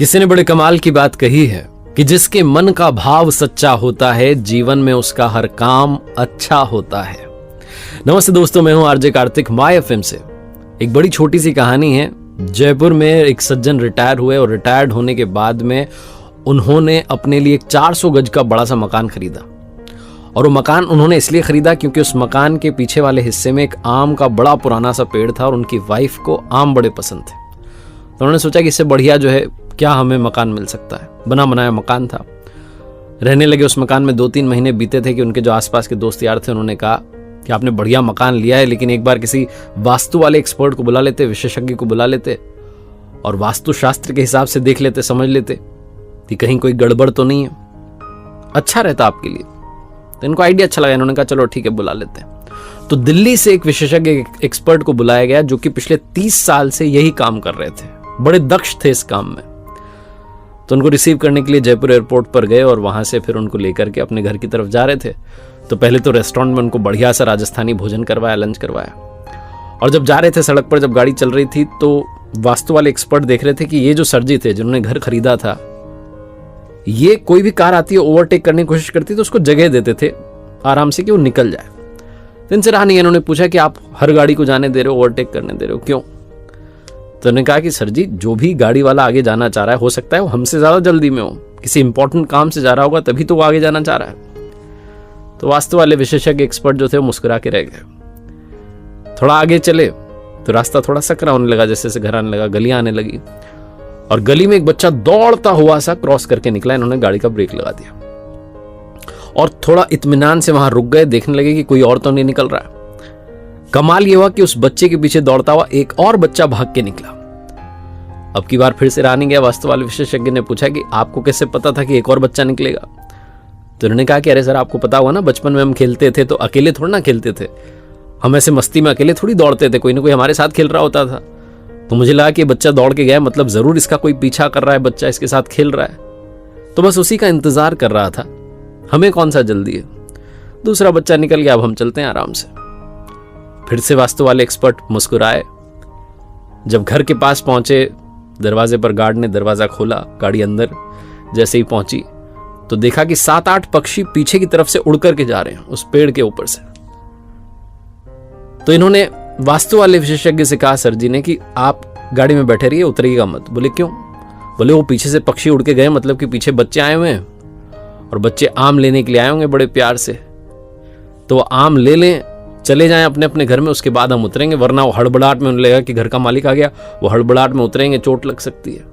किसी ने बड़े कमाल की बात कही है कि जिसके मन का भाव सच्चा होता है जीवन में उसका हर काम अच्छा होता है। नमस्ते दोस्तों, मैं हूं आरजे कार्तिक माय एफएम से। एक बड़ी छोटी सी कहानी है। जयपुर में एक सज्जन रिटायर हुए और रिटायर्ड होने के बाद में उन्होंने अपने लिए एक 400 गज का बड़ा सा मकान खरीदा। और वो मकान उन्होंने इसलिए खरीदा क्योंकि उस मकान के पीछे वाले हिस्से में एक आम का बड़ा पुराना सा पेड़ था और उनकी वाइफ को आम बड़े पसंद थे। तो उन्होंने सोचा कि इससे बढ़िया जो है क्या हमें मकान मिल सकता है। बना बनाया मकान था। रहने लगे उस मकान में। 2-3 महीने बीते थे कि उनके जो आसपास के दोस्त यार थे उन्होंने कहा कि आपने बढ़िया मकान लिया है, लेकिन एक बार किसी वास्तु वाले एक्सपर्ट को बुला लेते, विशेषज्ञ को बुला लेते और वास्तु शास्त्र के हिसाब से देख लेते, समझ लेते कि कहीं कोई गड़बड़ तो नहीं है। अच्छा रहता आपके लिए। तो इनको आइडिया अच्छा लगा। इन्होंने कहा चलो ठीक है, बुला लेते हैं। तो दिल्ली से एक विशेषज्ञ एक्सपर्ट को बुलाया गया जो कि पिछले 30 साल से यही काम कर रहे थे, बड़े दक्ष थे इस काम में। तो उनको रिसीव करने के लिए जयपुर एयरपोर्ट पर गए और वहां से फिर उनको लेकर के अपने घर की तरफ जा रहे थे। तो पहले तो रेस्टोरेंट में उनको बढ़िया सा राजस्थानी भोजन करवाया, लंच करवाया। और जब जा रहे थे सड़क पर, जब गाड़ी चल रही थी, तो वास्तु वाले एक्सपर्ट देख रहे थे कि ये जो सर जी थे जिन्होंने घर खरीदा था, ये कोई भी कार आती है ओवरटेक करने की कोशिश करती तो उसको जगह देते थे आराम से कि वो निकल जाए। तो इनसे रहा नहीं। इन्होंने पूछा कि आप हर गाड़ी को जाने दे रहे हो, ओवरटेक करने दे रहे हो, क्यों? तो उन्होंने कहा कि सर जी, जो भी गाड़ी वाला आगे जाना चाह रहा है, हो सकता है वो हमसे ज्यादा जल्दी में हो, किसी इंपॉर्टेंट काम से जा रहा होगा तभी तो वो आगे जाना चाह रहा है। तो वास्तु वाले विशेषज्ञ एक्सपर्ट जो थे वो मुस्कुरा के रह गए। थोड़ा आगे चले तो रास्ता थोड़ा सकरा होने लगा, जैसे जैसे घर आने लगा, गलियां आने लगी और गली में एक बच्चा दौड़ता हुआ सा क्रॉस करके निकला। इन्होंने गाड़ी का ब्रेक लगा दिया और थोड़ा इत्मीनान से वहां रुक गए, देखने लगे कि कोई और तो नहीं निकल रहा है। कमाल ये हुआ कि उस बच्चे के पीछे दौड़ता हुआ एक और बच्चा भाग के निकला। अब की बार फिर से रहा नहीं गया। वास्तु वाले विशेषज्ञ ने पूछा कि आपको कैसे पता था कि एक और बच्चा निकलेगा? तो उन्होंने कहा कि अरे सर, आपको पता हुआ ना, बचपन में हम खेलते थे तो अकेले थोड़ा ना खेलते थे, हम ऐसे मस्ती में अकेले थोड़ी दौड़ते थे, कोई ना कोई हमारे साथ खेल रहा होता था। तो मुझे लगा कि बच्चा दौड़ के गया, मतलब जरूर इसका कोई पीछा कर रहा है, बच्चा इसके साथ खेल रहा है, तो बस उसी का इंतजार कर रहा था, हमें कौन सा जल्दी है। दूसरा बच्चा निकल गया, अब हम चलते हैं आराम से। फिर से वास्तु वाले एक्सपर्ट मुस्कुराए। जब घर के पास पहुंचे, दरवाजे पर गार्ड ने दरवाजा खोला। गाड़ी अंदर जैसे ही पहुंची तो देखा कि 7-8 पक्षी पीछे की तरफ से उड़ करके जा रहे हैं उस पेड़ के ऊपर से। तो इन्होंने वास्तु वाले विशेषज्ञ से कहा सर जी ने कि आप गाड़ी में बैठे रहिए, उतरिएगा मत। बोले क्यों? बोले वो पीछे से पक्षी उड़ के गए, मतलब कि पीछे बच्चे आए हुए हैं और बच्चे आम लेने के लिए आए होंगे बड़े प्यार से, तो वो आम ले लें, चले जाएं अपने अपने घर में, उसके बाद हम उतरेंगे, वरना वो हड़बड़ाहट में उन्हें लगेगा कि घर का मालिक आ गया, वो हड़बड़ाहट में उतरेंगे, चोट लग सकती है।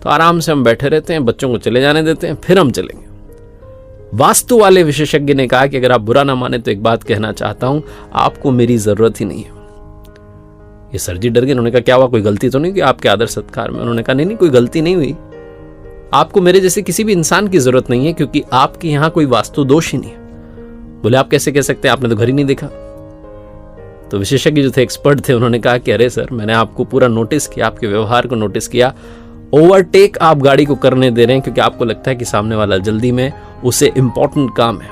तो आराम से हम बैठे रहते हैं, बच्चों को चले जाने देते हैं, फिर हम चलेंगे। वास्तु वाले विशेषज्ञ ने कहा कि अगर आप बुरा ना माने तो एक बात कहना चाहता हूं, आपको मेरी जरूरत ही नहीं है। ये सर जी डर गए। उन्होंने कहा क्या हुआ, कोई गलती तो नहीं की आपके आदर सत्कार में? उन्होंने कहा नहीं, कोई गलती नहीं हुई। आपको मेरे जैसे किसी भी इंसान की जरूरत नहीं है, क्योंकि आपके यहां कोई वास्तु दोष ही नहीं है। बोले आप कैसे कह सकते हैं, आपने तो घर ही नहीं देखा। तो विशेषज्ञ जो थे, एक्सपर्ट थे, उन्होंने कहा कि अरे सर, मैंने आपको पूरा नोटिस किया, आपके व्यवहार को नोटिस किया। ओवरटेक आप गाड़ी को करने दे रहे हैं क्योंकि आपको लगता है कि सामने वाला जल्दी में, उसे इंपॉर्टेंट काम है,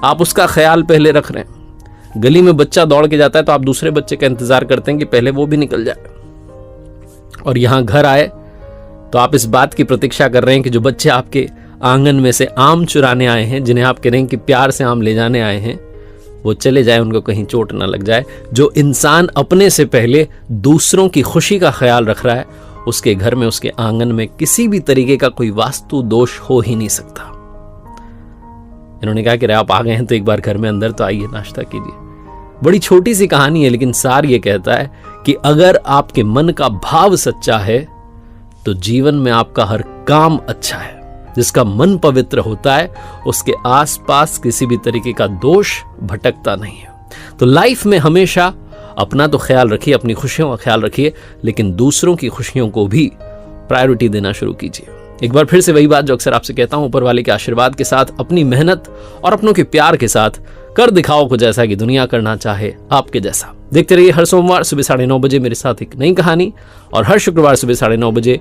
आप उसका ख्याल पहले रख रहे हैं। गली में बच्चा दौड़ के जाता है तो आप दूसरे बच्चे का इंतजार करते हैं कि पहले वो भी निकल जाए। और यहां घर आए तो आप इस बात की प्रतीक्षा कर रहे हैं कि जो बच्चे आपके आंगन में से आम चुराने आए हैं, जिन्हें आप कह रहे हैं कि प्यार से आम ले जाने आए हैं, वो चले जाए, उनको कहीं चोट ना लग जाए। जो इंसान अपने से पहले दूसरों की खुशी का ख्याल रख रहा है, उसके घर में, उसके आंगन में किसी भी तरीके का कोई वास्तु दोष हो ही नहीं सकता। इन्होंने कहा कि आप आ गए हैं तो एक बार घर में अंदर तो आइए, नाश्ता कीजिए। बड़ी छोटी सी कहानी है, लेकिन सार ये कहता है कि अगर आपके मन का भाव सच्चा है तो जीवन में आपका हर काम अच्छा है। जिसका मन पवित्र होता है उसके आसपास किसी भी तरीके का दोष भटकता नहीं है। तो लाइफ में हमेशा अपना तो ख्याल रखिए, अपनी खुशियों का ख्याल रखिए, लेकिन दूसरों की खुशियों को भी प्रायोरिटी देना शुरू कीजिए। एक बार फिर से वही बात जो अक्सर आपसे कहता हूं, ऊपर वाले के आशीर्वाद के साथ, अपनी मेहनत और अपनों के प्यार के साथ कर दिखाओ कुछ ऐसा कि दुनिया करना चाहे आपके जैसा। देखते रहिए हर सोमवार सुबह 9:30 बजे मेरे साथ एक नई कहानी, और हर शुक्रवार सुबह 9:30 बजे